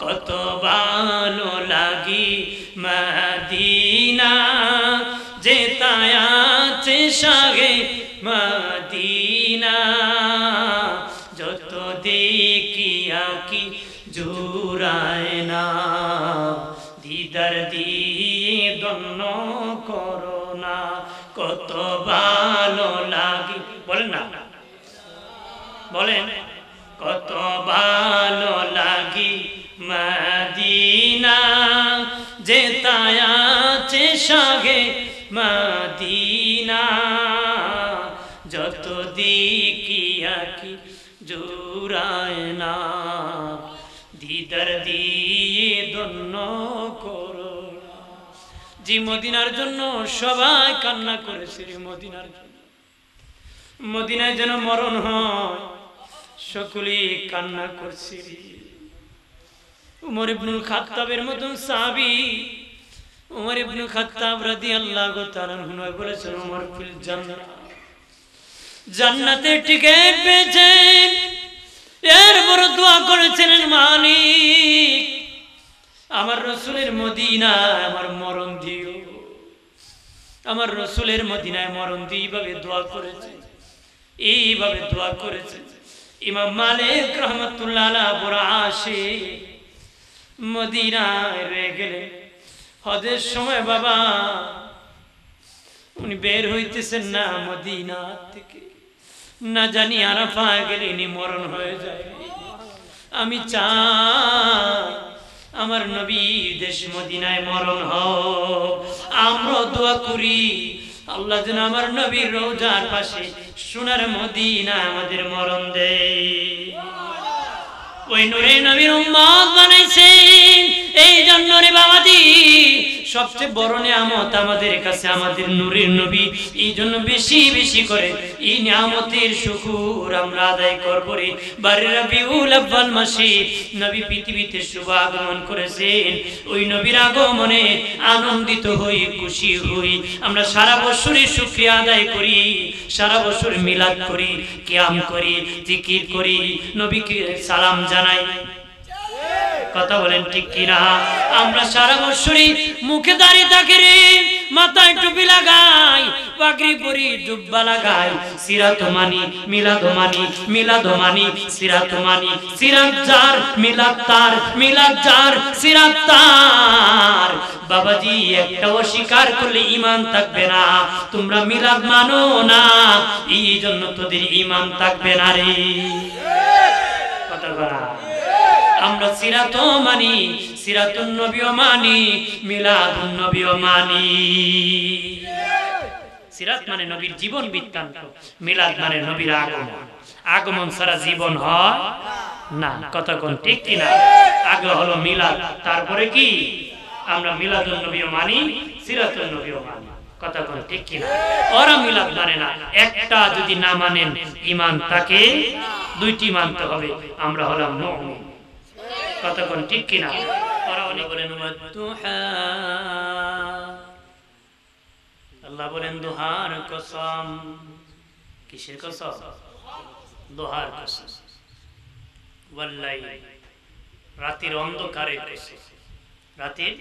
কত ভালো লাগি মদিনা যেতায় আছে শাহে মদিনা যত দেখি আঁকি জুড়ায় না দিদার দিয়ে ধন্য করো না কত ভালো লাগি বলেন না বলেন কত ভালো লাগি মদিনা যেতায় আছে শাহে মদিনা যত দেখি আঁকি জুড়ায় না দিদার দিয়ে ধন্য করো জি মদিনার জন্য সবাই কান্না করেছে রে মদিনার জন্য মদিনায় যেন মরণ হয় সকলেই কান্না করছে উমর ইবনুল খাত্তাবের মতন সাহাবী উমর ইবনুল খাত্তাব রাদিয়াল্লাহু তাআলা আনহু বলেছেন উমর ফিল জান্নাত জান্নাতে টিকিট পেয়েছেন এরপর দোয়া করেছিলেন মালিক আমার রাসূলের মদিনায় আমার মরণ দিও আমার রাসূলের মদিনায় মরণ দিও এইভাবে দোয়া করেছেন এইভাবে দোয়া করেছেন ইমাম মালিক রাহমাতুল্লাহ আলাইহি বড় আসে মদিনায় রয়ে গেলেন হজের সময় বাবা উনি বের হইতেছেন না মদিনা থেকে না জানি আরাফা গেলে ইনি মরণ হয়ে যায় আমি চাই আমার নবী দেশ মদিনায় মরণ হোক আমরা দোয়া করি আল্লাহ যেন আমার নবীর রওজার পাশে সোনার মদিনা আমাদের মরণ দেয় ওই নূরে নবীর উম্মত বানাইছেন এই জন্য রে বাবাজি সবচেয়ে বড় নিয়ামত আমাদের কাছে আমাদের নূরের নবী এই জন্য বেশি বেশি করে এই নিয়ামতের শুকর আমরা আদায় করব রে বারে রবিউল আউয়াল মাসে নবী পৃথিবীতে শুভ আগমন করেছেন ওই নবীর আগমনে আনন্দিত হই খুশি হই আমরা সারা বছরই শুকরিয়া আদায় করি সারা বছর মিলাদ করি কিয়াম করি জিকির করি নবীকে সালাম জানাই কথা বলেন ঠিক কিনা আমরা সারা বছরই মুখে দাঁড়িয়ে থাকি রে মাথায় টুপি লাগাই পাগড়ি পরি জুব্বা লাগাই সিরাত মানি মিলাদ মানি মিলাদ মানি সিরাত মানি সিরাত যার মিলাদ তার মিলাদ যার সিরাত তার বাবাজি একটা অস্বীকার করলে ঈমান থাকবে না তোমরা মিলাদ মানো না এই জন্য তোদের ঈমান থাকবে না রে কথা বলা আমরা সিরাতও মানি সিরাতুন নবীও মানি মিলাদুন নবীও মানি সিরাত মানে নবীর জীবন বৃত্তান্ত মিলাদ মানে নবীর আগমন আগমন ছাড়া জীবন হয় না কথা কোন ঠিক কিনা আগে হলো মিলাদ তারপরে কি আমরা মিলাদুন নবীও মানি সিরাতুন নবীও মানি কথা কোন ঠিক কিনা ওরা মিলাদ মানে না একটা যদি না মানেন ঈমান তাকে দুইটি মানতে হবে আমরা হলাম মুমিন কথা কোন ঠিক কিনা ওরা অনেক বলেন ওয়াদুহা আল্লাহ বলেন দুহার কসম কিসের কসম দুহার কসম ওয়াল্লাহি রাতের অন্ধকারের কসম রাতের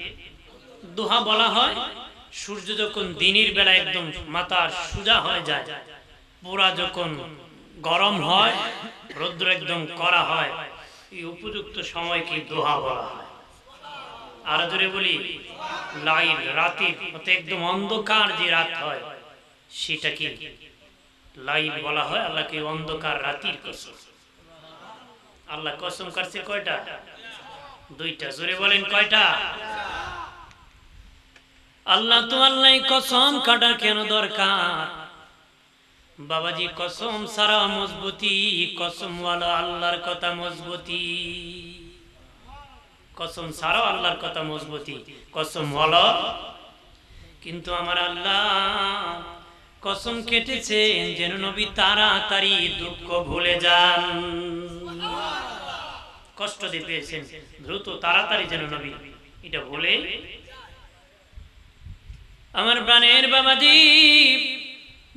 দুহা বলা হয় সূর্য যখন দিনের বেলা একদম মাথা সোজা হয়ে যায় পুরা যখন গরম হয় রৌদ্র একদম কড়া হয় এই উপযুক্ত সময়কে দোহা বলা হয় আর জোরে বলি লাইল রাতে একদম অন্ধকার যে রাত হয় সেটাকে লাইল বলা হয় আল্লাহকে অন্ধকার রাতের কসম আল্লাহ কসম করছে কয়টা দুইটা জোরে বলেন কয়টা আল্লাহ তো আল্লাহ কসম কাটা কেন দরকার বাবাজি কসম সারা মজবুতি কসম ওয়ালা আল্লাহর কথা মজবুতি কসম সারা আল্লাহর কথা মজবুতি কসম ওয়ালা কিন্তু আমার আল্লাহ কসম কেটেছেন যেন নবী তাড়াতাড়ি দুঃখ ভুলে যান কষ্ট দিয়ে পেয়েছেন দ্রুত তাড়াতাড়ি যেন নবী এটা ভুলে আমার প্রাণের বাবাজি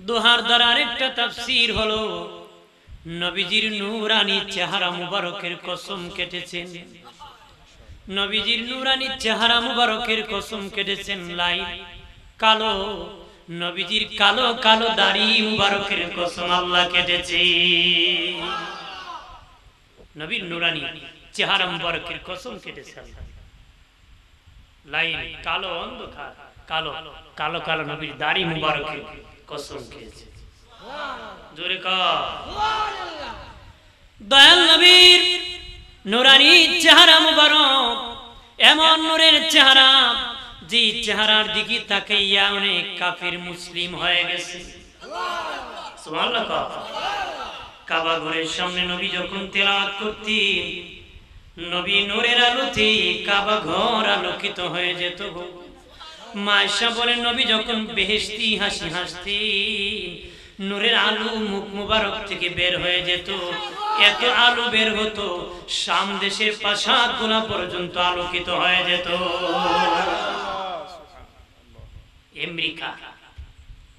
দোহার দ্বারা আরেকটা তাফসীর হলো নবীজির নূরানি চেহারা মুবারকের কসম কেটেছেন নবীজির নুরানি চেহারা মুবারকের কসম কেটেছেন লাইন কালো, নবীজির কালো কালো দাড়ি মুবারকের কসম আল্লাহ কেটেছে। নবীর নুরানি চেহারা মুবারকের কসম কেটেছে লাইন কালো অন্ধকার কালো কালো কালো নবীর দাড়ি মুবারকের কসম খেয়েছে। জোরে কা সুবহানাল্লাহ। দয়াল নবীর নুরানি চেহারা মুবারক এমন নূরের চেহারা, যে চেহারার দিকে তাকাইয়া অনেক কাফির মুসলিম হয়ে গেছে। সুবহানাল্লাহ। কাবা ঘরের সামনে নবী যখন তেলাওয়াত করতেন, নবী নূরের আলোতে কাবা ঘর আলোকিত হয়ে যেত। মা আয়েশা বলেন নবী যখন বেহেশতি হাসি হাসতেন, নূরের আলো মুখ মুবারক থেকে বের হয়ে যেত, এত আলো বের হতো শাম দেশের প্রাসাদগুলো পর্যন্ত আলোকিত হয়ে যেত। আমেরিকা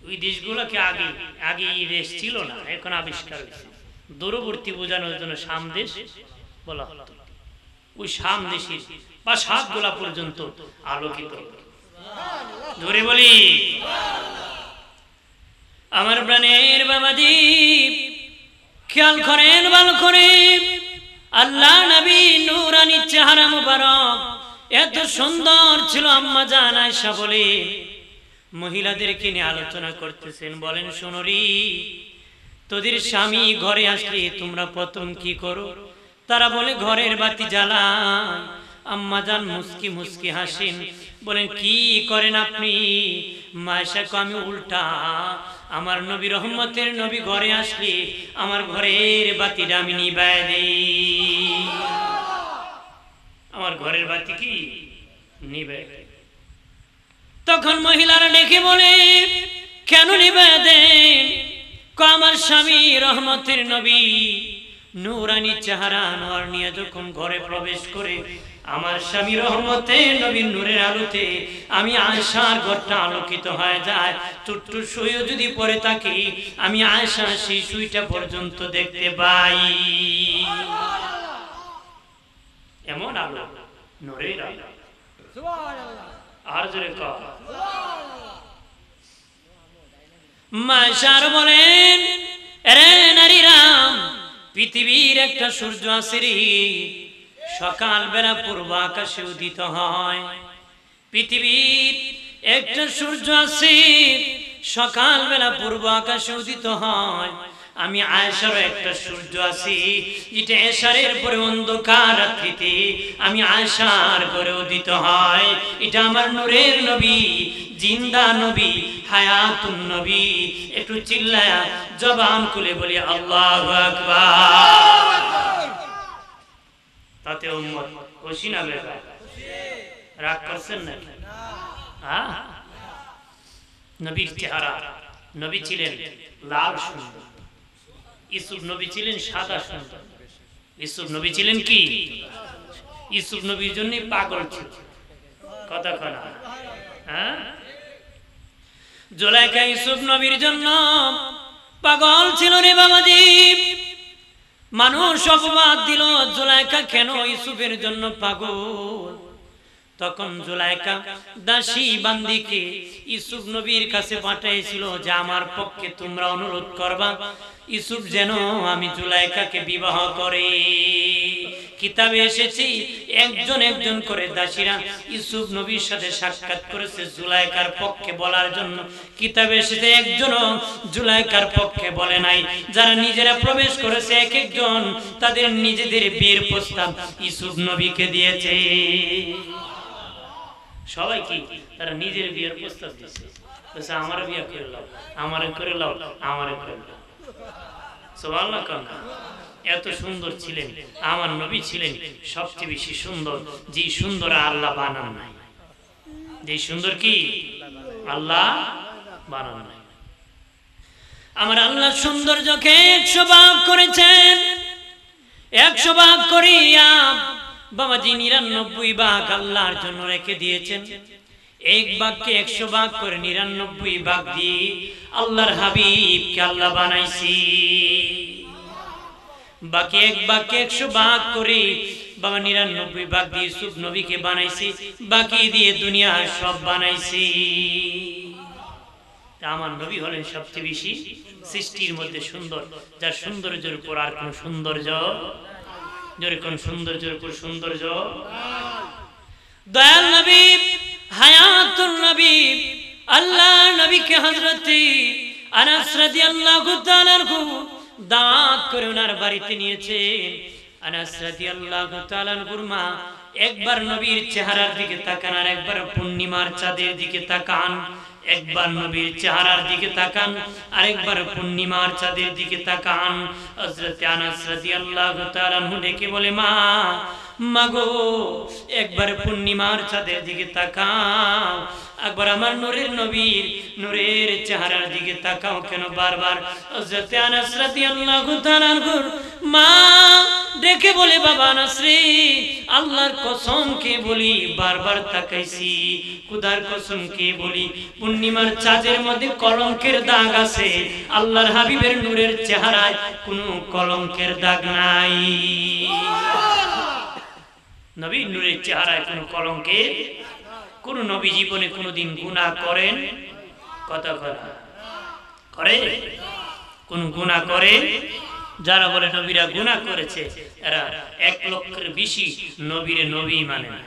ওই দেশগুলোকে আগে আগে এই দেশ ছিল না, এখন আবিষ্কার হয়েছে। দূরবর্তী বোঝানোর জন্য শাম দেশ বলা হতো। ওই শাম দেশের প্রাসাদগুলো পর্যন্ত আলোকিত। ধরে বলি আমার প্রাণের বাবাজি খেয়াল করেন ভালো করে, আল্লাহ নবী নূরানি চেহারা মুবারক এত সুন্দর ছিল। আম্মা জান আয়েশা বলে মহিলাদেরকে নিয়ে আলোচনা করতেছেন, বলেন শোনরি তোদের স্বামী ঘরে আসলে তোমরা প্রথম কি করো? তারা বলে ঘরের বাতি জ্বালান। আম্মা জান মুস্কি মুস্কি হাসেন, বলেন কি করেন আপনি? মা আয়েশা কো আমি উল্টা, আমার নবী রহমতের নবী ঘরে আসলে আমার ঘরের বাতিটা আমি নিভায় দেই। আমার ঘরের বাতি কি নিভায়। তখন মহিলারা ডেকে বলে কেন নিভায় দেন? আমার স্বামী রহমতের নবী নূরানি চেহারা আনোয়ার নিয়ে যখন ঘরে প্রবেশ করে, আমার স্বামী রহমতের নবীর নূরের আলোতে আমি আয়েশার ঘরটা আলোকিত হয়ে যায়। ছোট্ট সুইও যদি পরে থাকি, আমি আয়েশা সেই সুইটা পর্যন্ত দেখতে পাই। এমন আলো, নূরের আলো। আর জোরে কও মা আয়েশা বলেন রে নারীরাম, পৃথিবীর একটা সূর্য আছে রে, সকাল বেলা পূর্ব আকাশে উদিত হয়। পৃথিবীর একটা সূর্য আছে, সকাল বেলা পূর্ব আকাশে উদিত হয়। আমি আয়েশার একটা সূর্য আছি, এটা এশারের পরে অন্ধকার রাত্রিতে আমি আয়েশার ঘরে উদিত হয়। এটা আমার নূরের নবী, জিন্দা নবী, হায়াতুন নবী। একটু চিল্লায়া জবান খুলে বলি আল্লাহু আকবার। তাতে উম্মত খুশি না বেজার? রাগ করছেন না? হ্যাঁ, নবীর চেহারা, নবী ছিলেন লাল সুন্দর, ইউসুফ নবী ছিলেন সাদা সুন্দর। ইউসুফ নবী ছিলেন কি? ইউসুফ নবীর জন্য পাগল ছিল। কথা কনা হ্যাঁ, জুলাইখা ইউসুফ নবীর জন্য পাগল ছিল রে বাবাজি। মানুষ অপবাদ দিল জুলাইখা কেন ইউসুফের জন্য পাগল। তখন জুলাইখা দাসী বান্দিকে ইউসুফ নবীর কাছে পাঠিয়েছিল যে আমার পক্ষে তোমরা অনুরোধ করবা ইউসুফ যেন আমি জুলাইখাকে বিবাহ করে। কিতাবে এসেছে একজন একজন করে দাসীরা ইউসুফ নবীর সাথে সাক্ষাৎ করেছে জুলাইখার পক্ষে বলার জন্য। কিতাবে এসেছে একজনও জুলাইখার পক্ষে বলে নাই। যারা নিজেরা প্রবেশ করেছে এক একজন তাদের নিজেদের বিয়ের প্রস্তাব ইউসুফ নবীকে দিয়েছে। সবাই কি তারা নিজের বিয়ের প্রস্তাব দিচ্ছে, আমার বিয়ে করে লাও, আমার করে লাও, আমার করে লাও। সুবহানাল্লাহ। এত সুন্দর ছিলেন আমার নবী, ছিলেন সবচেয়ে বেশি সুন্দর। যে সুন্দর আল্লাহ বানান নাই, যে সুন্দর কি আল্লাহ বানান নাই। আমার আল্লাহ সৌন্দর্যকে 100 ভাগ করেছেন। 100 ভাগ করিয়া বাবাজি 99 ভাগ আল্লাহর জন্য রেখে দিয়েছেন। এক ভাগকে 100 ভাগ করে 99 ভাগ দিয়ে আল্লাহর হাবিবকে আল্লাহ বানাইছি। বাকি এক ভাগকে 100 ভাগ করে বাবা 99 ভাগ দিয়ে ইউসুফ নবীকে বানাইছি, বাকি দিয়ে দুনিয়া সব বানাইছি। আমার নবী হলেন সবচেয়ে বেশি সৃষ্টির মধ্যে সুন্দর, যার সৌন্দর্যের উপর আর কোন সৌন্দর্য, জোরে কোন সৌন্দর্যের উপর সৌন্দর্য। দয়াল নবী, হায়াতুল নবী, আল্লাহ নবীকে হযরতে আনাস রাদিয়াল্লাহু তাআলা আনহু দাঁত করে ওনার বাড়িতে নিয়েছেন। আনাস রাদিয়াল্লাহু তাআলা আনহুর মা একবার নবীর চেহারার দিকে তাকান আর একবার পূর্ণিমার চাঁদের দিকে তাকান, একবার নবীর চেহারার দিকে তাকান আর একবার পূর্ণিমার চাঁদের দিকে তাকান। হযরত আনাস রাদিয়াল্লাহু তাআলা আনহু ডেকে বলে, মা মাগো একবার পূর্ণিমার চাঁদের দিকে তাকাও, একবার আমার নূরের নবীর নূরের চেহারার দিকে তাকাও কেন বারবার? হযরত আনাস রাদিয়াল্লাহু তাআলা আনহুর মা ডেকে বলে, বাবা আনাস রে, আল্লাহর কসম কে বলি বারবার তাকাইছি, খোদার কসম কে বলি পূর্ণিমার চাঁদের মধ্যে কলঙ্কের দাগ আছে, আল্লাহর হাবিবের নূরের চেহারায় কোনো কলঙ্কের দাগ নাই। নবীর নূরের চেহারায় কোনো কলঙ্কের, কোন নবী জীবনে কোনদিন গুনাহ করেন? কথা করে? কোন গুনাহ করে? যারা বলে নবীরা গুনাহ করেছে এরা 1 লক্ষের বেশি নবীরে নবী মানে না।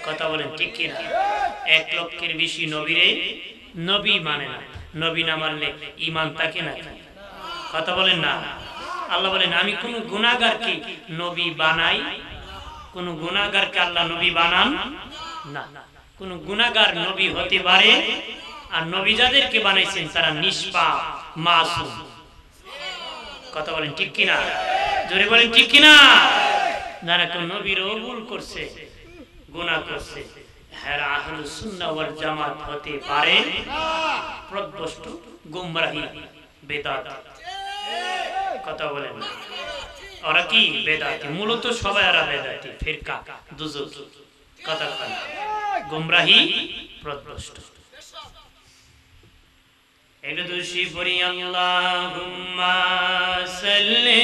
কথা বলেন ঠিক কি না? 1 লক্ষের বেশি নবীরে নবী মানে না। নবী না মানলে ঈমান থাকে না। কথা বলেন না। আল্লাহ বলেন, আমি কোন গুনাহগারকে নবী বানাই? কোন গুনাহগারকে আল্লাহ নবী বানান না। কোন গুনাহগার নবী হতে পারে, আর নবী যাদেরকে বানাইছেন তারা নিষ্পাপ মাসুম। কথা বলেন ঠিক কিনা? জোরে বলেন ঠিক কিনা? যারা কোন নবীর ভুল করছে, গুনাহ করছে, হেরা আহলুস সুন্নাহ ওয়াল জামাত হতে পারে প্রদভষ্ট, গুমরাহি, বেদাত। কথা বলেন না। ওরা কি বেদাতি? মূলত সবাই এরা বেদাতি, ফিরকা, দুজকি। কথা বলেন, গুমরাহি, প্রদভষ্ট। এক দুশি পড়ি আল্লাহুম্মা সাল্লি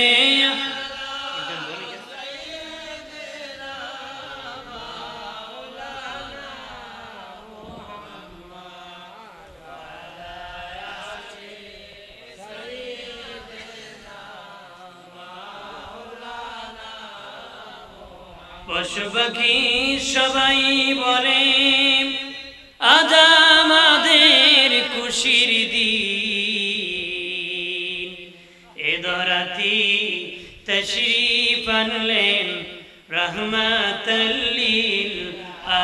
পশু পাখি সবাই বলে আজ আমাদের খুশির দিন, এ ধরাতে তশরীফ আনলেন রহমাতাল লিল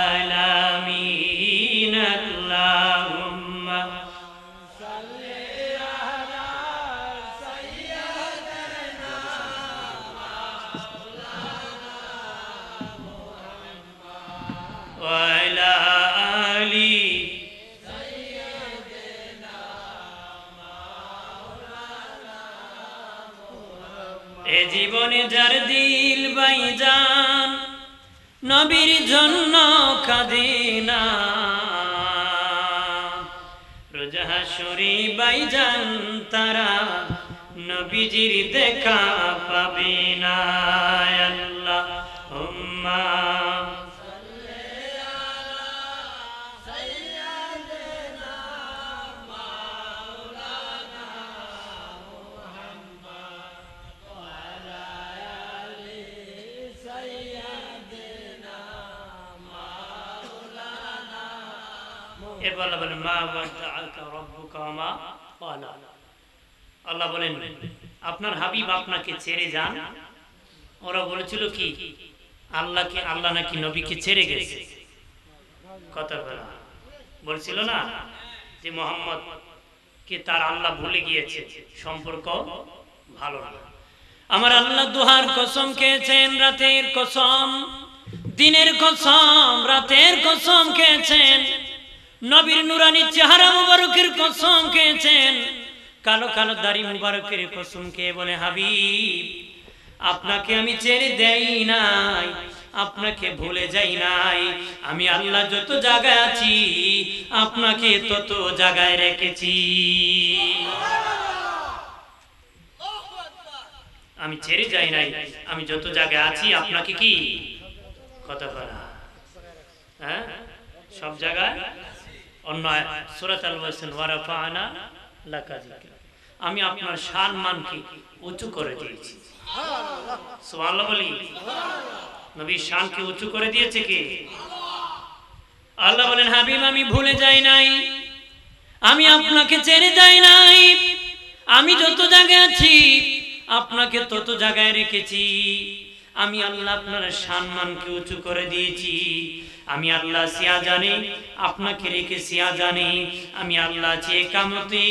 আলামিন। আল্লাহুম্মা সাল্লি আলা সাইয়্যিদিনা ওয়া আলা আলি সাইয়্যিদিনা মাওলানা মুহাম্মদ। এ জীবনে যার দিল বাইজান নবীর জন্য কাঁদে না, রোজ হাসরে বাইজান তারা নবীজির দেখা পাবে না। আল্লাহুম্মা আল্লাহ বলেন আপনার হাবিব আপনাকে ছেড়ে যান। ওরা বলেছিল কি আল্লাহকে, আল্লাহ নাকি নবীকে ছেড়ে গেছে। কথা বলছিল না যে মুহাম্মদ কে তার আল্লাহ ভুলে গিয়েছে, সম্পর্ক ভালো না। আমার আল্লাহ দুহার কসম খেয়েছেন, রাতের কসম, দিনের কসম, রাতের কসম খেয়েছেন, নবীর নুরানি চেহারা মুবারকের কসম খেয়েছেন, কালো কালো দাড়ি মুবারকের কসম খেয়ে বলে হাবিব আপনাকে আমি ছেড়ে দেই নাই, আপনাকে ভুলে যাই নাই। আমি আল্লাহ যত জায়গায় আছি আপনাকে তত জায়গায় রেখেছি। আমি ছেড়ে যাই নাই, আমি যত জায়গায় আছি আপনাকে কি কথা বলা, হ্যাঁ সব জায়গায়। অন্য সূরা আল বলছেন ওয়া রাফা'না লাকা যিকরা, আমি আপনার সম্মানকে উঁচু করে দিয়েছি। সুবহানাল্লাহ বলি। নবীর শানকে উঁচু করে দিয়েছে কে? আল্লাহ বলেন হাবিব আমি ভুলে যাই নাই, আমি আপনাকে ছেড়ে যাই নাই, আমি যত জায়গায় আছি আপনাকে তত জায়গায় রেখেছি। আমি আল্লাহ আপনার সম্মানকে উঁচু করে দিয়েছি। আমি আল্লাহ সিয়া জানি আপনাকে রেখেছি জানি, আমি আল্লাহ চেয়ে কামতি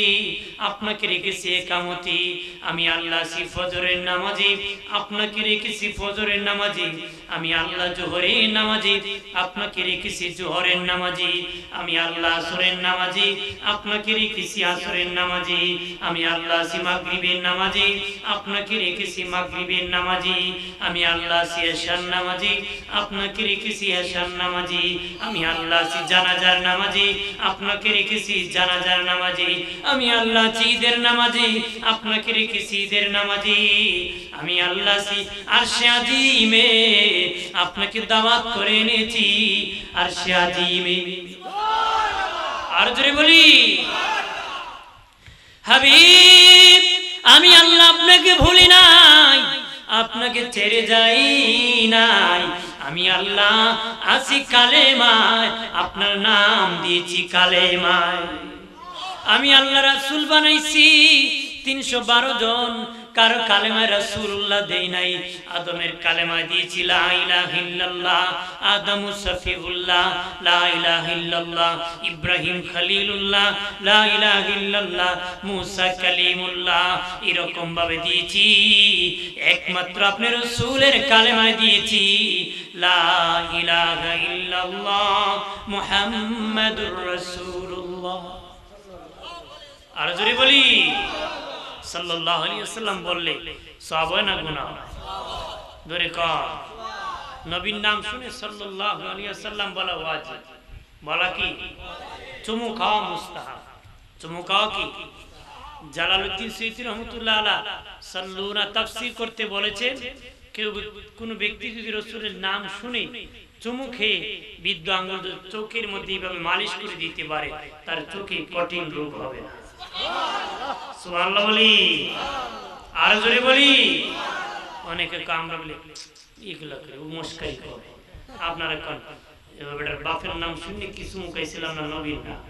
আপনাকে রেখেছি কামতি, আমি আল্লাহ সি ফজরের নামাজি আপনাকে রেখেছি ফজরের নামাজি, আমি আল্লাহ জোহরের নামাজি আপনাকে রেখেছি জোহরের নামাজি, আমি আল্লাহ আসরের নামাজি আপনাকে রেখেছি আসরের নামাজি, আমি আল্লাহ সি মাগরিবের নামাজি আপনাকে রেখেছি মাগরিবের নামাজি, আমি আল্লাহ সি এশার নামাজি আপনাকে রেখেছি এশার নামাজি, আমি আল্লাহ সি জানাজার নামাজি আপনাকে রেখেছি জানাজার নামাজি, আমি আল্লাহ ঈদের নামাজি আপনাকে রেখেছি ঈদের নামাজি, আমি আল্লাহ সি আরশে আজিমে আপনাকে দাওয়াত করে এনেছি আরশে আজিমে। আর জোরে বলি হাবিব আমি আল্লাহ আপনাকে ভুলি নাই, আপনাকে ছেড়ে যাই নাই, আমি আল্লাহ আছি কালেমায়, আপনার নাম দিয়েছি কালেমায়, আমি আল্লাহ রাসূল বানাইছি 312 জন, কারো কালেমায় রাসূলুল্লাহ দেই নাই, আদমের কালেমায় দিয়েছি লা ইলাহা ইল্লাল্লাহ, আদমু সফিউল্লাহ লা ইলাহা ইল্লাল্লাহ, ইব্রাহিম খলিলুল্লাহ লা ইলাহা ইল্লাল্লাহ, মুসা কালিমুল্লাহ, এরকম ভাবে দিয়েছি। একমাত্র আপনার রাসূলের কালেমায় দিয়েছি লা ইলাহা ইল্লাল্লাহ মুহাম্মাদুর রাসূলুল্লাহ। আর জোরে বলি সাল্লাল্লাহু আলাইহি ওয়াসাল্লাম বললে সওয়াব হয় না গুনাহ? জোরে কর। নবীর নাম শুনে সাল্লাল্লাহু আলাইহি ওয়াসাল্লাম বলা ওয়াজিব, বলা কি চুমু খাওয়া মুস্তাহাব। চুমু খাওয়া কি? জালালউদ্দিন সুয়ুতী রাহমাতুল্লাহ আলাইহি সাল্লুনা তাফসীর করতে বলেছেন, কেউ কোন ব্যক্তি যদি রাসূলের নাম শুনে চুমু খেয়ে বিদ্যু আঙ্গুল চোখের মধ্যে এইভাবে মালিশ করে দিতে পারে, তার চোখে কঠিন রোগ হবে না। সুবহানাল্লাহ বলি। আর জোরে বলি। অনেকে আমরা বলি এগুলা করে মস্কারি করে, আপনারা কোন এবারে বাপের নাম শুনে কিছু মুখাইছিলাম না নবীর নাম,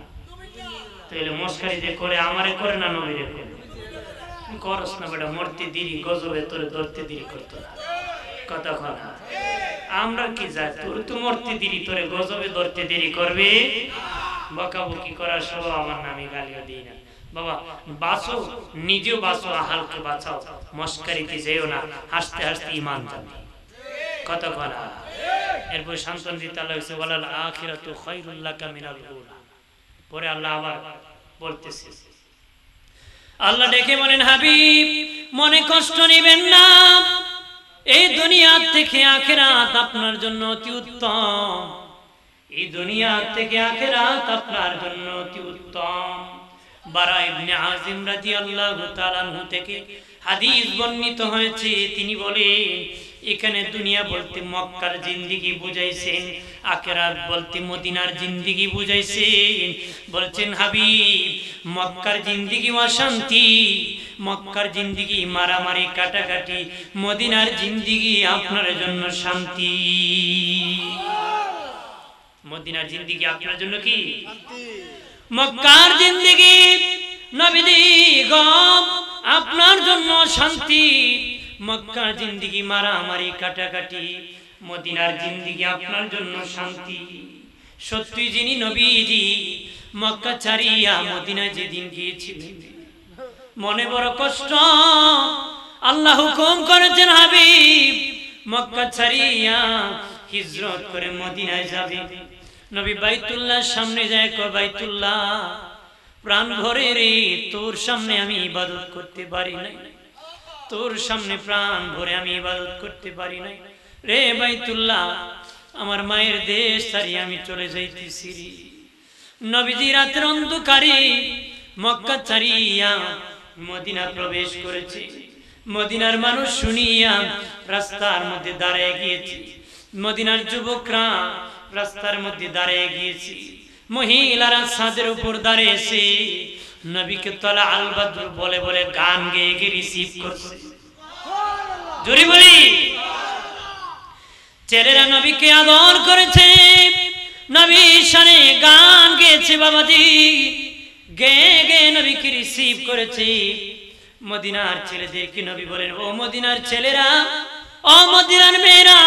তাহলে মস্কারি যে করে আমারে করে না নবীরে করে? করস না বেটা, মরতে দেরি গজবে তোরে ধরতে দেরি করতো না, কথা কথা আমরা কি যাই, তোর তো মরতে দেরি তোরে গজবে ধরতে দেরি করবে? বকাবকি করার স্বভাব আমার নামে গালিও দিই না বাবা, বাঁচো নিজেও বাঁচো, আহালকে বাঁচাও, মস্কারিতে যেও না, হাসতে হাসতে ঈমান যাবে, কথা বলা। এরপর শান্তন দিতে আল্লাহ হইছে ওয়ালাল আখিরাতু খায়রুল লাকা মিনাল উলা। পরে আল্লাহ আবার বলতেছে, আল্লাহ ডেকে বলেন হাবিব মনে কষ্ট নেবেন না, এই দুনিয়া থেকে আখিরাত আপনার জন্য অতি উত্তম, এই দুনিয়া থেকে আখিরাত আপনার জন্য অতি উত্তম। বারা ইবনে আযিম রাদিয়াল্লাহু তাআলা আনহু থেকে হাদিস বর্ণিত হয়েছে, তিনি বলেন এখানে দুনিয়া বলতে মক্কার জিন্দেগি বুঝাইছেন, আখিরাত বলতে মদিনার জিন্দেগি বুঝাইছেন। বলছেন হাবিব মক্কার জিন্দেগি অশান্তি, মক্কার জিন্দেগি মারামারি কাটাকাটি, মদিনার জিন্দেগি আপনার জন্য শান্তি। মদিনার জিন্দেগি আপনার জন্য কি শান্তি, মক্কার জিন্দেগি নবীজি গম আপনার জন্য শান্তি। মক্কার জিন্দেগি মারামারি কাটাকাটি, মদিনার জিন্দেগি আপনার জন্য শান্তি। সত্যি যিনি নবীজি মক্কা ছাড়িয়া মদিনায় যেদিন গিয়েছিলেন মনে বড় কষ্ট, আল্লাহ হুকুম করেছেন হাবিব মক্কা ছাড়িয়া হিজরত করে মদিনায় যাবে। নবী বাইতুল্লাহর সামনে যায়, কয় বাইতুল্লাহ প্রাণ ভরে রে তোর সামনে আমি ইবাদত করতে পারি নাই, তোর সামনে প্রাণ ভরে আমি ইবাদত করতে পারি নাই রে বাইতুল্লাহ, আমার মায়ের দেশ ছাড়িয়ে আমি চলে যাইতেছি। নবীজি রাতের অন্ধকারে মক্কা ছাড়িয়া মদিনা প্রবেশ করেছে। মদিনার মানুষ শুনিয়া রাস্তার মধ্যে দাঁড়িয়ে গিয়েছি, মদিনার যুবকরা রাস্তার মধ্যে দাঁড়িয়ে গিয়েছি, মহিলারা ছাদের উপর দাঁড়িয়েছে, নবীকে তলা আল বদর বলে বলে গান গেয়ে গিয়ে রিসিভ করছে। জোরে বলি, ছেলেরা নবীকে আদর করেছে, নবীর শানে গান গেয়েছে, বাবাজি গেয়ে গেয়ে নবীকে রিসিভ করেছে। মদিনার ছেলেদেরকে নবী বলেন, ও মদিনার ছেলেরা, ও মদিনার মেয়েরা,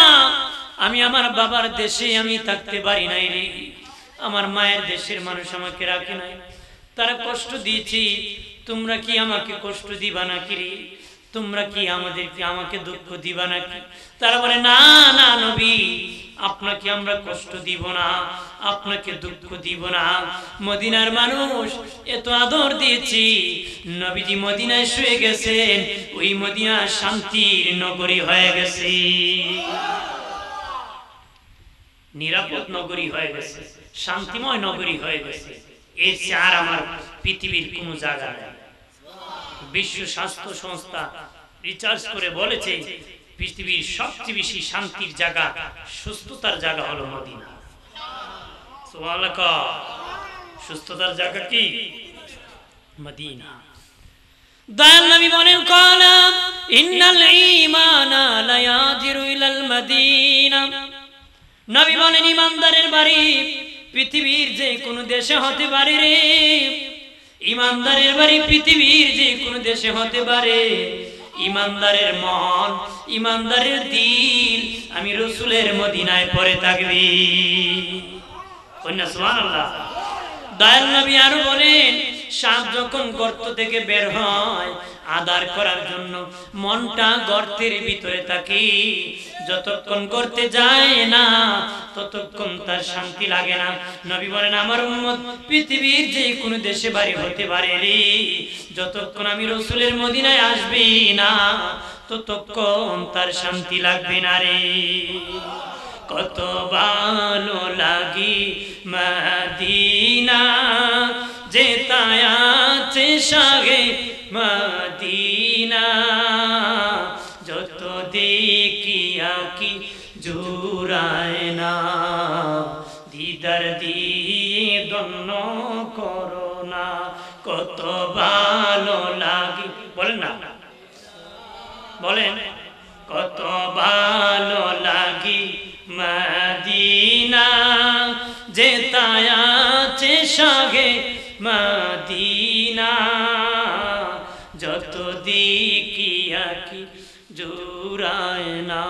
আমি আমার বাবার দেশে আমি থাকতে পারি নাই রে, আমার মায়ের দেশের মানুষ আমাকে রাখে নাই, তারা কষ্ট দিয়েছি, তোমরা কি আমাকে কষ্ট দিবা নাকি রে, তোমরা কি আমাকে দুঃখ দিবা নাকি? তারা বলে, না না নবী, আপনাকে আমরা কষ্ট দিব না, আপনাকে দুঃখ দিব না, মদিনার মানুষ এত আদর দিয়েছি, নবীজি মদিনায় শুয়ে গেছেন, ওই মদিনা শান্তির নগরী হয়ে গেছে, নিরাপদ নগরী হয়ে গেছে, শান্তিময় নগরী হয়ে গেছে। এর চেয়ে আর আমার পৃথিবীর কোনো জায়গা নেই। বিশ্ব স্বাস্থ্য সংস্থা রিসার্চ করে বলেছে, পৃথিবীর সবচেয়ে বেশি শান্তির জায়গা, সুস্থতার জায়গা হলো মদিনা। সুবহানাল্লাহ, সুস্থতার জায়গা কি? মদিনা। দয়াল নবী বলেন, কালা ইন্নাল ঈমানা লা ইয়াজিরু ইলাল মদিনা। নবী বলেন, ইমানদারের বাড়ি পৃথিবীর যে কোনো দেশে হতে পারে রে, ইমানদারের বাড়ি পৃথিবীর যে কোনো দেশে হতে পারে, ইমানদারের মন, ইমানদারের দিল আমি রাসূলের মদিনায় পড়ে থাকবি। সুবহানাল্লাহ। দয়াল নবী আরো বলেন, সাপ যখন গর্ত থেকে বের হয় আদার করার জন্য, মনটা গর্তের ভিতরে থাকে, যতক্ষণ করতে যায় না ততক্ষণ তার শান্তি লাগে না। নবী বলেন, আমার উম্মত পৃথিবীর যে কোনো দেশে বাড়ি হতে পারে রে, যতক্ষণ আমি রাসূলের মদিনায় আসবি না ততক্ষণ তার শান্তি লাগবে না রে। কত ভালো লাগি মদিনা, যেতায় আছে শাহে মদিনা, যত দেখিয়া কি জুড়ায় না, দিদার দিয়ে ধন্য করো না, কত ভালো লাগি, বলেন না, বলেন, কত ভালো লাগি মদিনা, যেতায় আছে শাহে মদিনা, যত দেখিয়া কি জুড়ায় না,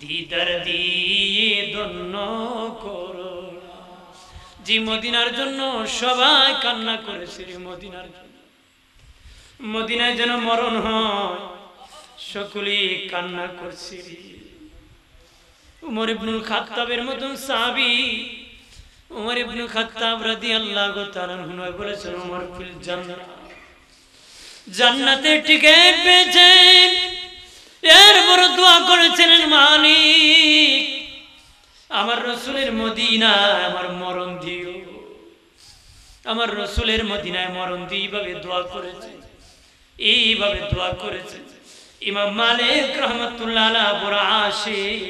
দিদার দিয়ে ধন্য করো। যে মদিনার জন্য সবাই কান্না করেছে রে, মদিনার জন্য, মদিনায় যেন মরণ হয় সকলেই কান্না করছে রে। উমর ইবনুল খাত্তাবের মতন সাহাবী, উমর ইবনুল খাত্তাব রাদিয়াল্লাহু তাআলা আনহু বলেছেন, উমর ফিল জান্নাহ, জান্নাতে টিকিট পেয়েছেন, এরপর দোয়া করেছিলেন, মালিক আমার রাসূলের মদিনায় আমার মরণ দিও, আমার রাসূলের মদিনায় মরণ দিও, এইভাবে দোয়া করেছেন, এইভাবে দোয়া করেছেন। ইমাম মালিক রাহমাতুল্লাহ আলাইহি বড় আশিক,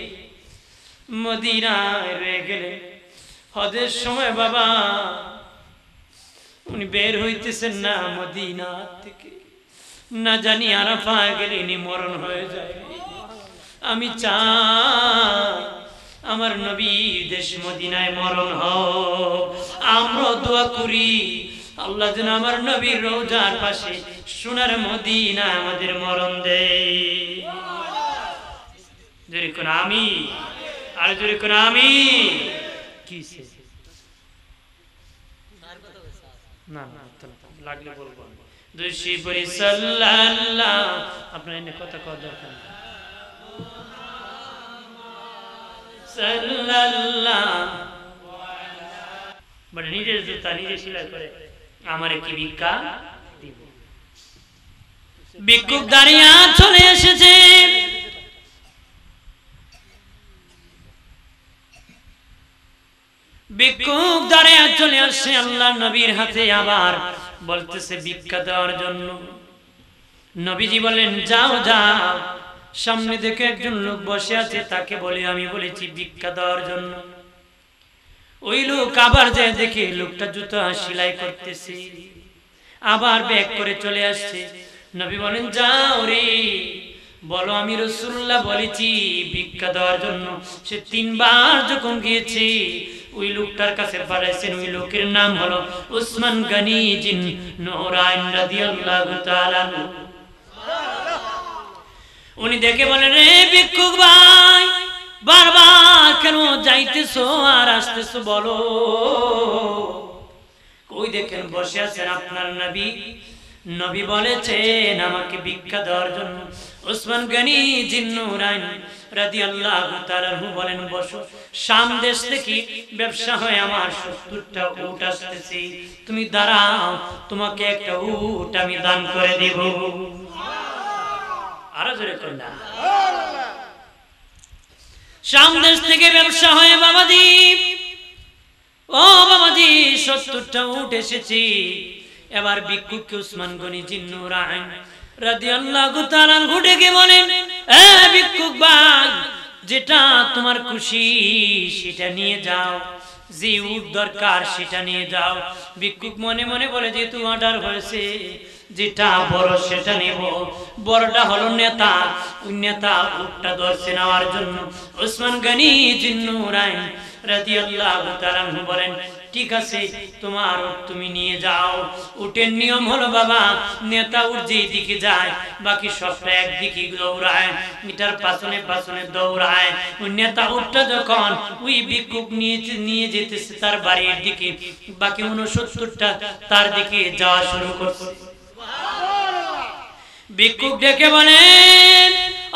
মদিনায় রয়ে গেলেন। হজের সময় বাবা উনি বের হইতেছেন না মদিনা থেকে, না জানি আরাফা গেলে ইনি মরণ হয়ে যায়। আমি চাই আমার নবীর দেশ মদিনায় মরণ হোক, আমরা দোয়া করি আল্লাহ যেন আমার নবীর রওজার পাশে সোনার মদিনা আমাদের মরণ দেয়। জোরে কোন আমিন, আর জোরে কোন আমিন। কি না না লাগলে বলবো, দুশি পরি সাল্লাল্লাহ, আপনার এনে কথা কওয়া দরকার নেই, সাল্লাল্লাহ। মানে নিজের জুতা নিজে সেলাই করে আমারে কি ভিক্ষা দিব? ভিক্ষুক দাঁড়িয়ে চলে এসেছে, ভিক্ষুক দাঁড়িয়ে চলে আসছে আল্লাহ নবীর হাতে, আবার বলতেছে ভিক্ষা দেওয়ার জন্য। নবীজি বলেন যাও যাও, সামনে দেখে একজন লোক বসে আছে, তাকে বলে আমি বলেছি ভিক্ষা দেওয়ার জন্য। ওই লোক আবার যায় দেখে লোকটা জুতা সেলাই করতেছে, আবার ব্যাক করে চলে আসছে। নবী বলেন যাও রে, বলো আমি রাসূলুল্লাহ বলেছি ভিক্ষা দেওয়ার জন্য। সে 3 বার যখন গিয়েছে ওই লোকটার কাছে পাঠাইছেন। ওই লোকের নাম হলো উসমান গনি জিন নুরাইন রাদিয়াল্লাহু তাআলা। উনি দেখে বলেন রে ভিক্ষুক ভাই, বারবার কেন যাইতেছো আর আসতেছো বলো। কই দেখেন বসে আছেন আপনার নবী, নবী বলেছেন আমাকে ভিক্ষা দেওয়ার জন্য। উসমান গনি জিন নুরাইন রাদিয়াল্লাহু তাআলা বলেন বসো, শাম দেশ থেকে ব্যবসা হয় আমার 70টা উট আসতেছে, তুমি দাঁড়াও, তোমাকে একটা উট আমি দান করে দেব। আরো জোরে কইলা। শাম দেশ থেকে ব্যবসা হয় বাবাজি, ও বাবাজি 70টা উট এসেছে। এবার ভিক্ষুককে উসমান গনি জিন নুরাইন রাদিয়াল্লাহু তাআলা ডেকে বলেন এ ভিক্ষুক ভাই, যেটা তোমার খুশি সেটা নিয়ে যাও, যে উট দরকার সেটা নিয়ে যাও। ভিক্ষুক মনে মনে বলে যেহেতু অর্ডার হয়েছে, যেটা বড় সেটা নেব। বড়টা হলো নেতা, ওই নেতা উটটা ধরছে নেওয়ার জন্য। উসমান গনি জিন নুরাইন রাদিয়াল্লাহু তাআলা বলেন ঠিক আছে, তোমার উট তুমি নিয়ে যাও। উটের নিয়ম হলো বাবা, নেতা উট যেই দিকে যায় বাকি সবটা একদিকে দৌড়ায়, এটার পাছনে পাছনে দৌড়ায়। ওই নেতা উটটা যখন ওই ভিক্ষুক নিয়ে যেতেছে তার বাড়ির দিকে, বাকি 69টা তার দিকে যাওয়া শুরু করছে। ভিক্ষুক ডেকে বলেন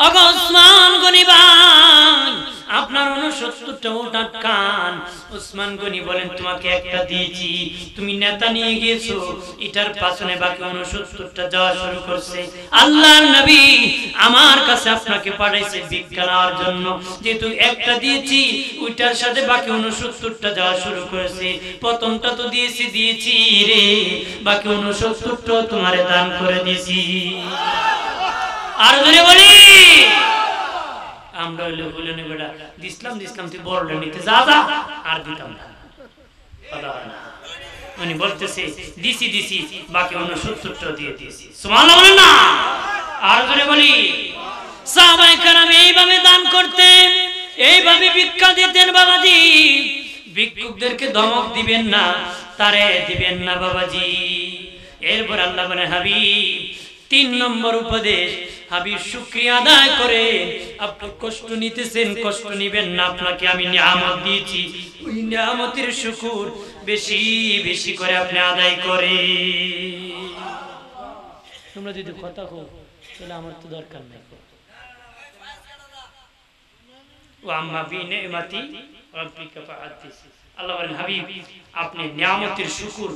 ওগো উসমান গনি ভাই, আপনার 69টা উট আটকান। উসমান গনি বলেন তোমাকে একটা দিয়েছি, তুমি নেতা নিয়ে গিয়েছো, এটার পাছনে বাকি 69টা যাওয়া শুরু করছে। আল্লাহর নবী আমার কাছে আপনাকে পাঠাইছে ভিক্ষা নেওয়ার জন্য, যেহেতু একটা দিয়েছি ওইটার সাথে বাকি 69টা যাওয়া শুরু করেছে। প্রথমটা তো দিয়েছি রে, বাকি 69টা তোমারে দান করে দিয়েছি। আর ধরে বলি আমরা হইলে বলে নে বেটা দিসলাম তুই বড়টা নিতে যা যা, আর দিতাম না, কথা হয় না। উনি বলতেছে দিছি বাকি 69টা দিয়ে দিয়েছি। সুবহানাল্লাহ বলেন না। আর ধরে বলি সাহাবায়ে কেরাম এইভাবে দান করতেন, এইভাবে ভিক্ষা দিতেন বাবাজি। ভিক্ষুকদেরকে ধমক দিবেন না, তারে দিবেন না বাবাজি। এরপর আল্লাহ বলেন হাবিব 3 নম্বর উপদেশ, হাবিব শুকরিয়া আদায় করেন। আপনি কষ্ট নিতেছেন, কষ্ট নিবেন না, আপনাকে আমি নিয়ামত দিয়েছি, ওই নিয়ামতের শুকর বেশি বেশি করে আপনি আদায় করেন। তোমরা যদি কথা কও তাহলে আমার তো দরকার নাই। ওয়া আম্মা বি নি'মাতি রাব্বিকা ফাহাদ্দিস। আল্লাহ বলেন হাবিব আপনি নিয়ামতের শুকর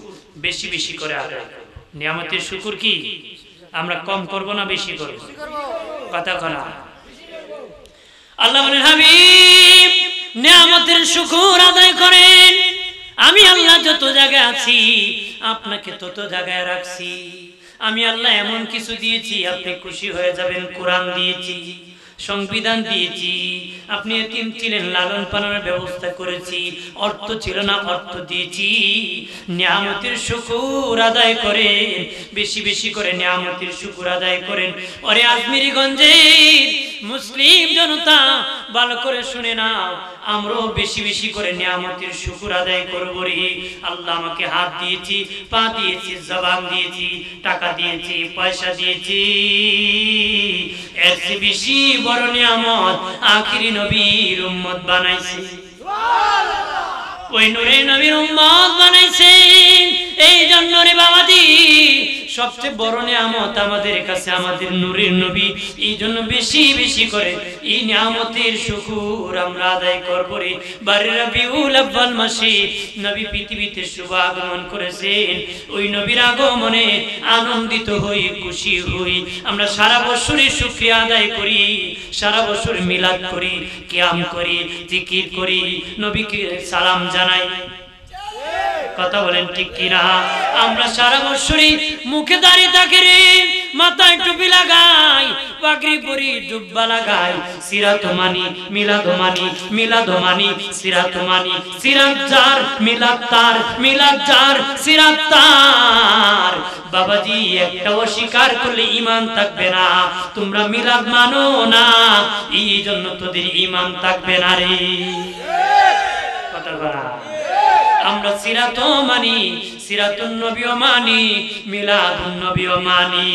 বেশি বেশি করে আদায় করুন। নিয়ামতের শুকর কি আমরা কম করব না বেশি করব? কথা কনা। আল্লাহ বলেন হাবিব নিয়ামতের শুকর আদায় করেন। আমি আল্লাহ যত জায়গায় আছি আপনাকে তত জায়গায় রাখছি। আমি আল্লাহ এমন কিছু দিয়েছি আপনি খুশি হয়ে যাবেন। কোরআন দিয়েছি, সংবিধান দিয়েছি, আপনি এতিম ছিলেন লালন পালনের ব্যবস্থা করেছি, অর্থ ছিল না অর্থ দিয়েছি। নিয়ামতের শুকর আদায় করেন, বেশি বেশি করে নিয়ামতের শুকর আদায় করেন। ওরে আজমিরিগঞ্জের মুসলিম জনতা ভালো করে শুনে নাও, আমরাও বেশি বেশি করে নিয়ামতের শুকর আদায় করব রে। আল্লাহ আমাকে হাত দিয়েছি, পা দিয়েছি, জবান দিয়েছি, টাকা দিয়েছি, পয়সা দিয়েছি, এর চেয়ে বেশি বড় নিয়ামত আখিরি নবীর উম্মত বানাইছে। ওই নূরে নবীর উম্মত বানাইছে। এই জন্য রে বাবাজি সবচেয়ে বড় নিয়ামত আমাদের কাছে আমাদের নূরের নবী। এই জন্য বেশি বেশি করে এই নিয়ামতের শুকর আমরা আদায় করব রে। বারে রবিউল আউয়াল মাসে নবী পৃথিবীতে শুভ আগমন করেছেন। ওই নবীর আগমনে আনন্দিত হই, খুশি হই। আমরা সারা বছরই শুকরিয়া আদায় করি, সারা বছর মিলাদ করি, কিয়াম করি, জিকির করি, নবীকে সালাম জানাই। কথা বলেন ঠিক কিনা? আমরা সারা বছরই মুখে দাঁড়িয়ে থাকি রে, মাথায় টুপি লাগাই, পাগড়ি পরি, জুব্বা লাগাই, সিরাত মানি, মিলাদ মানি, মিলাদ মানি, সিরাত মানি, সিরাত যার মিলাদ তার, মিলাদ যার সিরাত তার। বাবাজি একটা অস্বীকার করলে ঈমান থাকবে না। তোমরা মিলাদ মানো না, এই জন্য তোদের ঈমান থাকবে না রে। কথা বলা, আমরা সিরাতও মানি, সিরাতুন নবীও মানি, মিলাদুন নবীও মানি।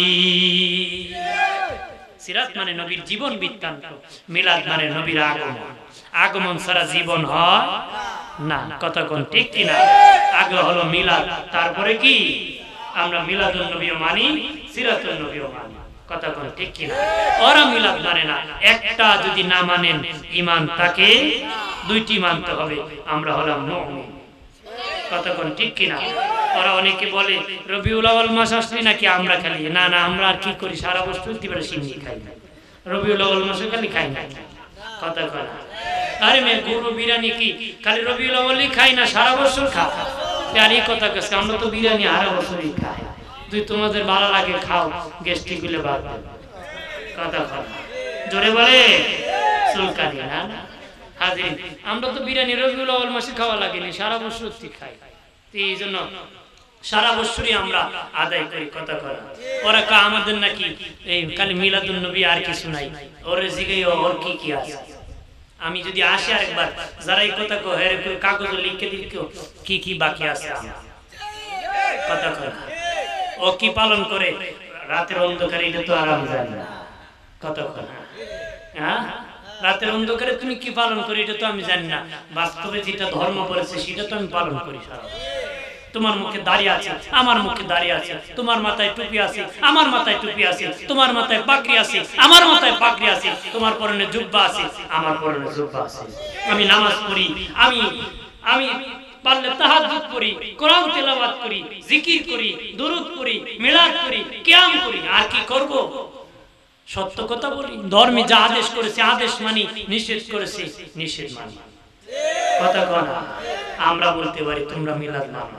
সিরাত মানে নবীর জীবন বৃত্তান্ত, মিলাদ মানে নবীর আগমন। আগমন ছাড়া জীবন হয় না। কথা কোন ঠিক কিনা? আগে হলো মিলাদ, তারপরে কি? আমরা মিলাদুন নবীও মানি, সিরাতুন নবীও মানি। কথা কোন ঠিক কিনা? ওরা মিলাদ মানে না। একটা যদি না মানেন ঈমান তাকে দুইটি মানতে হবে। আমরা হলাম মুমিন। কথা কোন ঠিক কিনা? ওরা অনেকে বলে রবিউল আউয়াল মাস আসলে নাকি আমরা খালি, না না, আমরা আর কি করি, সারা বছর দিবারে সিন্নি খাই না, রবিউল আউয়াল মাসে খালি খাই না। কথা কয় না? আরে মে গরু বিরিয়ানি কি খালি রবিউল আউয়ালই খাই না, সারা বছর খা। আর এই কথা কইছে, আমরা তো বিরিয়ানি সারা বছরই খাই। তুই তোমাদের ভালো লাগে খাও, গ্যাস্ট্রিক গুলো বাদ দে। কথা কয় না? জোরে বলে চুলকানি না না। হাজির, আমরা তো বিরিয়ানি রবিউল আউয়াল মাসে খাওয়া লাগেনি, সারা বছর খাই। এই জন্য সারা বছরই আমরা আদায় করি। কথা কয় না? ওরা কা আমাদের নাকি এই খালি মিলাদুন নবী আর কিছু নাই, ওরে জিগাই ওর কি কি আছে। আমি যদি আসি আরেকবার, যারা এই কথা কয় এর কাগজে লিখে দিল কি কি বাকি আছে। কথা কয় না? ও কি পালন করে রাতের অন্ধকারে, এটা তো আরাম জানি না। কথা কয় না? হ্যাঁ, রাতের অন্ধকারে তুমি কি পালন করি এটা তো আমি জানি না। বাস্তবে যেটা ধর্ম বলেছে সেটা তো আমি পালন করি সারা। তোমার মুখে দাড়ি আছে, আমার মুখে দাড়ি আছে, তোমার মাথায় টুপি আছে, আমার মাথায় টুপি আছে, তোমার মাথায় পাগড়ি আছে, আমার মাথায় পাগড়ি আছে, তোমার পরনে জুব্বা আছে, আমার পরনে জুব্বা আছে। আমি নামাজ পড়ি, আমি আমি পারলে তাহাজ্জুদ পড়ি, কোরআন তেলাওয়াত করি, জিকির করি, দুরূদ পড়ি, মিলাদ করি, কিয়াম করি। আর কি করব? সত্য কথা বলি। ধর্মে যা আদেশ করেছে আদেশ মানি, নিষেধ করেছে নিষেধ মানি। কথা কয় না? আমরা বলতে পারি তোমরা মিলাদ মানো,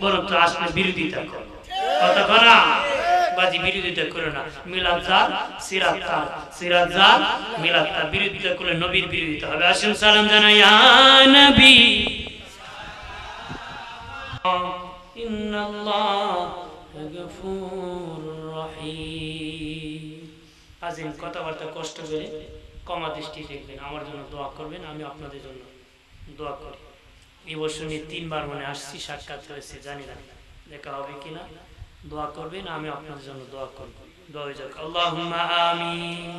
বরং তো আসলে বিরোধিতা করো। কথা কয় না? বাজি বিরোধিতা করো না। মিলাদ যার, সিরাত তার, সিরাত যার, মিলাদ তার। বিরোধিতা করলে নবীর বিরোধিতা হবে। আসুন সালাম জানাই ইয়া নবী ইন্নাল্লাহা গফুরুর রহিম। আজিম কথাবার্তা কষ্ট করে কমা দৃষ্টি দেখবেন, আমার জন্য দোয়া করবেন, আমি আপনাদের জন্য দোয়া করি। এই বছর নিয়ে 3 বার মনে আসছি, সাক্ষাৎ হয়েছে, জানি না দেখা হবে কিনা। দোয়া করবেন, আমি আপনাদের জন্য দোয়া করব। দোয়া হয়ে যাক। আল্লাহুম্মা আমিন।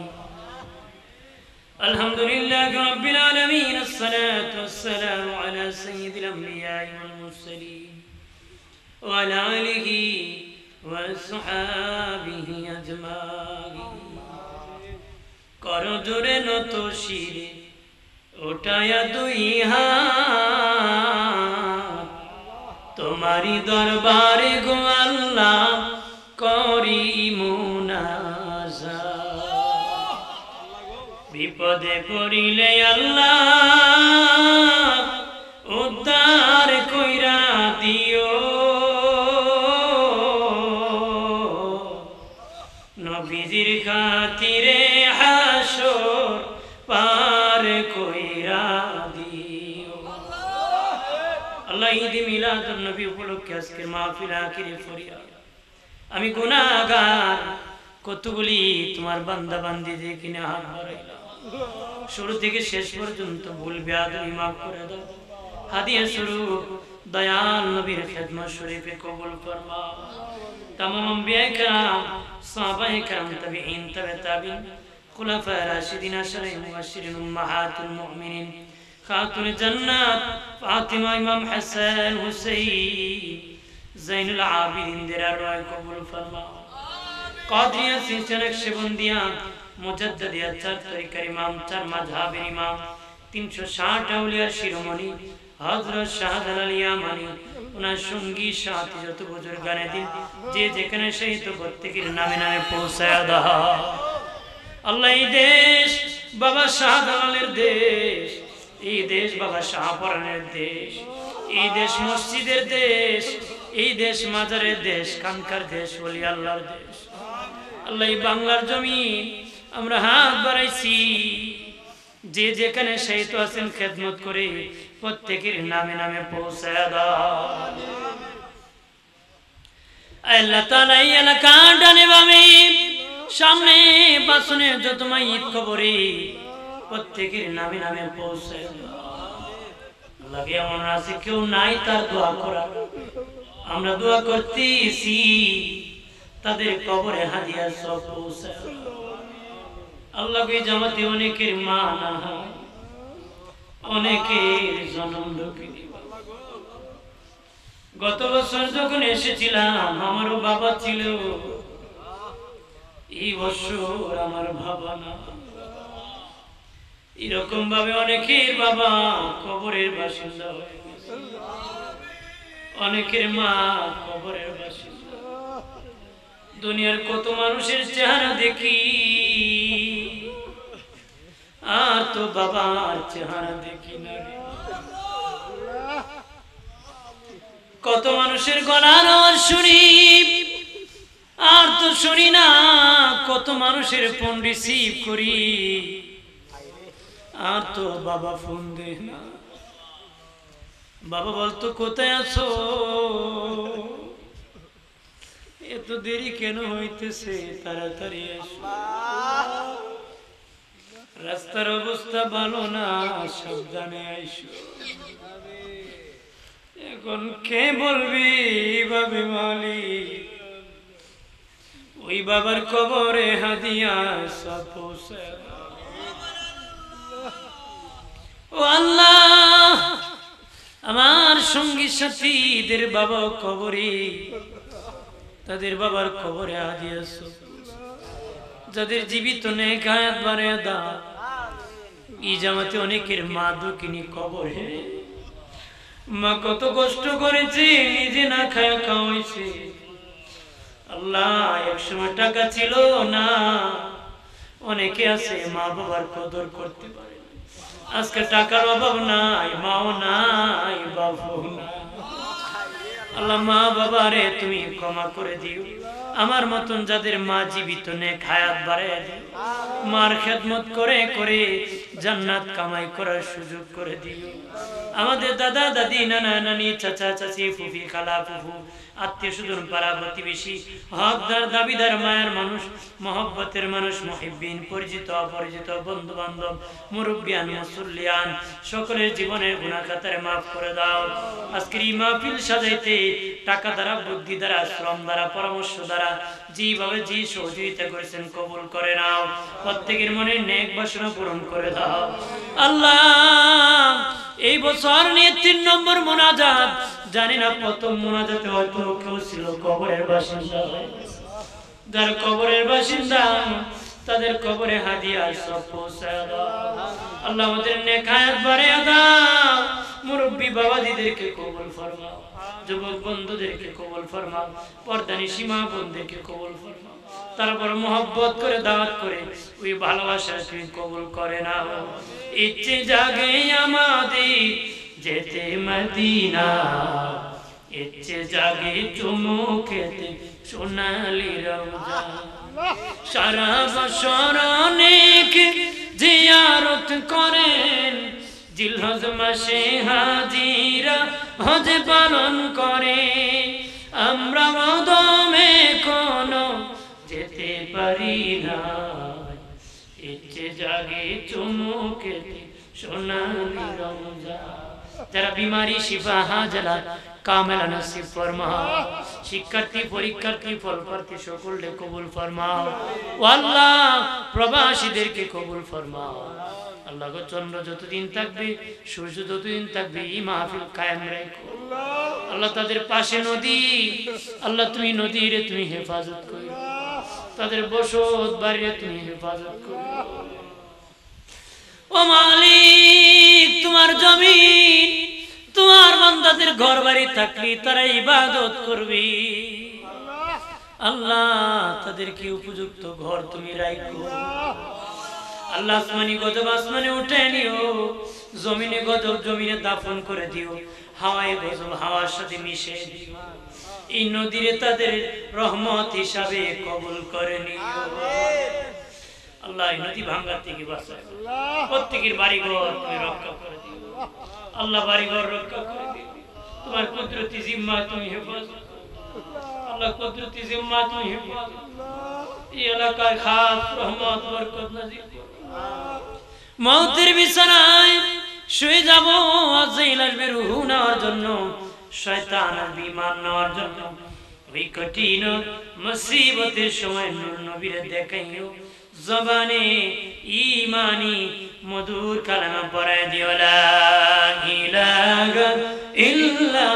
আলহামদুলিল্লাহি রাব্বিল আলামিন, আসসালাতু ওয়াসসালামু আলা সাইয়্যিদিল আমবিয়াই ওয়াল মুরসালিন ওয়া আলা আলিহি ওয়া আসহাবিহি আজমাইন। করো জোরে নত শিরে ওঠায়া 2 হাত, তোমারি দরবারে গো আল্লাহ করি মুনাজাত। বিপদে পড়িলে আল্লাহ উদ্ধার কইরা দিও, নবীজির খাতিরে হাসর পার কইরা দিও। আল্লাহ ঈদ মিলাদুন নবী উপলক্ষে আজকের মাহফিল আখিরে ফরিয়াদ। আমি গুনাহগার, কতগুলি তোমার বান্দা বান্দি যে কিনে হাত বাড়াইলাম, শুরু থেকে শেষ পর্যন্ত ভুল বেয়াদবি মাফ করে দাও। হাদিয়া স্বরূপ দয়াল নবীর খেদমত শরীফে কবুল ফরমাও। तमाम अंबिया किराम, सहाबाए किराम, ताबीईन, तबे ताबीईन, खुलाफाए राशिदीन, अशरे मुबश्शिरीन, उम्महातुल मुमिनीन, खातुन जन्नत फातिमा, इमाम हसन हुसैन, ज़ैनुल आबिदीन देरा रोय कबूल फरमाओ। कादरिया सिलसिला नक्शबंदिया मुजद्दिदिया चार तरीक़ार इमाम, चार मज़हबेर इमाम, 360 আউলিয়ার শিরোমণি হযরত শাহজালাল ইয়ামানী, ওনার সঙ্গী সাথী যত বুজুর্গানে দিন যে যেখানে সেই তো প্রত্যেকের নামে নামে পৌঁছায়া দাও। আল্লাহ এই দেশ বাবা শাহজালালের দেশ, এই দেশ বাবা শাহপরানের দেশ, এই দেশ মসজিদের দেশ, এই দেশ মাজারের দেশ, কানকার দেশ, ওলি আল্লাহর দেশ। আল্লাহ এই বাংলার জমিন আমরা হাত বাড়াইছি, যে যেখানে শহীদ আছেন খেদমত করে প্রত্যেকের নামে নামে পৌঁছায় দাও। আল্লাহ তাআলা এই এলাকা ডানে বামে সামনে পাশনে যত মাইয়িত কবরে প্রত্যেকের নামে নামে পৌঁছায় দাও। আল্লাহ এমন আছে কেউ নাই তার দোয়া করা, আমরা দোয়া করতেছি তাদের কবরে হাদিয়া সব পৌঁছায় দাও। আল্লাহকে জামাতে অনেকের মা না হয়, অনেকের জনম দুঃখিনী। গত বছর যখন এসেছিলাম আমারও বাবা ছিল, এই বছর আমার বাবা না। এরকম ভাবে অনেকের বাবা কবরের বাসিন্দা হয়ে গেছে, অনেকের মা কবরের বাসিন্দা। দুনিয়ার কত মানুষের চেহারা দেখি, আর তো বাবার চেহারা দেখি না। কত মানুষের গলার আওয়াজ শুনি, আর তো শুনি না। কত মানুষের ফোন রিসিভ করি, আর তো বাবা ফোন দেয় না। বাবা বলতো কোথায় আছো, এত দেরি কেন হইতেছে, তাড়াতাড়ি এসো। রাস্তার অবস্থা ভালো না, সাবধানে আইসো। এখন কে বলবি ভাবে মালিক, ওই বাবার কবরে হাদিয়া সব পৌঁছায়। ও আল্লাহ, আমার সঙ্গী সাথীদের বাবা কবরে, তাদের বাবার কবরে হাদিয়া সব। যাদের জীবিত নেই গায়াত বাড়ায় দাও। এই জামাতে অনেকের মা দুঃখিনী কবরে, মা কত কষ্ট করেছে, নিজে না খায়া খাওয়াইছে। আল্লাহ একসময় টাকা ছিল না, অনেকে আছে মা বাবার কদর করতে পারে। আজকে টাকার অভাব নাই, মাও নাই, বাবাও নাই। আল্লাহ মা বাবারে তুমি ক্ষমা করে দিও। আমার মতন যাদের মা জীবিত নেই হায়াত বাড়ায় দিও। মার খেদমত করে করে জান্নাত কামাই করার সুযোগ করে দিও। আমাদের দাদা দাদি, নানা নানি, চাচা চাচি, ফুফি খালা ফুফু, আত্মীয় স্বজন, পাড়া প্রতিবেশী, হকদার দাবিদার, মায়ের মানুষ, মহব্বতের মানুষ, মুহিব্বিন, পরিচিত অপরিচিত, বন্ধু বান্ধব, মুরব্বিয়ান, মুসল্লিয়ান, সকলের জীবনের গুনাহ খাতারে মাফ করে দাও। আজকের এই মাহফিল সাজাইতে টাকা দ্বারা, বুদ্ধি দ্বারা, শ্রম দ্বারা, পরামর্শ দ্বারা যেভাবে যে সহযোগিতা করেছেন কবুল করে নাও। প্রত্যেকের মনে নেক বাসনা পূরণ করে দাও। আল্লাহ এই বছর নিয়ে 3 নম্বর মোনাজাত, জানি না প্রথম মোনাজাতে হয়তো কেউ ছিল কবরের বাসিন্দা, যার কবরের বাসিন্দা তাদের কবরে হাদিয়া সব পৌঁছায় দাও। আল্লাহ আমাদের নেক হায়াত বাড়ায় দাও। মুরব্বী বাবাজিদেরকে কবুল ফরমাও, যুবক বন্ধুদেরকে কবুল ফরমাও, পর্দানিশী মা বোনদেরকে কবুল ফরমাও। তারপর মোহব্বত করে দাওয়াত করে ওই ভালোবাসা তুমি কবুল করে নাও। ইচ্ছে জাগে আমাদের যেতে মদিনা, ইচ্ছে জাগে চুমু খেতে সোনালি রওজা। সারা বছর অনেক জিয়ারত করেন, জিলহজ মাসে হাজিরা হজ পালন করে। আমরা মদমে কোনো যেতে পারি না, ইচ্ছে জাগে চুমু খেতে সোনালি রওজা। যারা বিমারি শিফা হাজলা কামেলা নসিব ফরমাও। শিক্ষার্থী পরীক্ষার্থী ফল প্রার্থী সকলকে কবুল ফরমাও। ও আল্লাহ প্রবাসীদেরকে কবুল ফরমাও। আল্লাহ গো চন্দ্র যতদিন থাকবে, সূর্য যতদিন থাকবে, এই মাহফিল কায়েম রাখো। আল্লাহ তাদের পাশে নদী, আল্লাহ তুমি নদীরে তুমি হেফাজত করো, তাদের বসত বাড়িরে তুমি হেফাজত করো। ও মালিক তোমার জমিন, তোমার বান্দাদের ঘর বাড়ি থাকলে তারা ইবাদত করবে। আল্লাহ তাদেরকে উপযুক্ত ঘর তুমি রাখো। আল্লাহ আসমানি গজব আসমানে উঠে নিও, জমিনে গজব জমিনে দাফন করে দিও, হাওয়ায় গজব হাওয়ার সাথে মিশে দিও। এই নদীরে তাদের রহমত হিসাবে কবুল করে নিও। আল্লাহ এই নদী ভাঙ্গার থেকে বাঁচাও, প্রত্যেকের বাড়িঘর তুমি রক্ষা করে দিও। আল্লাহ বাড়িঘর রক্ষা করে দিও, তোমার কুদরতি জিম্মা তুমি হেফাজত। আল্লাহ কুদরতি জিম্মা তুমি হেফাজত। এই এলাকায় খাস রহমত বরকত নাজিল করো। মওতের বিছানায় শুয়ে যাব, আজরাইল আসবে রূহ নেওয়ার জন্য, শয়তান আসবে ঈমান নেওয়ার জন্য। ওই কঠিন মুসিবতের সময় নূর নবীরে দেখাইও, জবানে ঈমানি মধুর কালেমা পড়ায় দিও, লা ইলাহা ইল্লাল্লাহ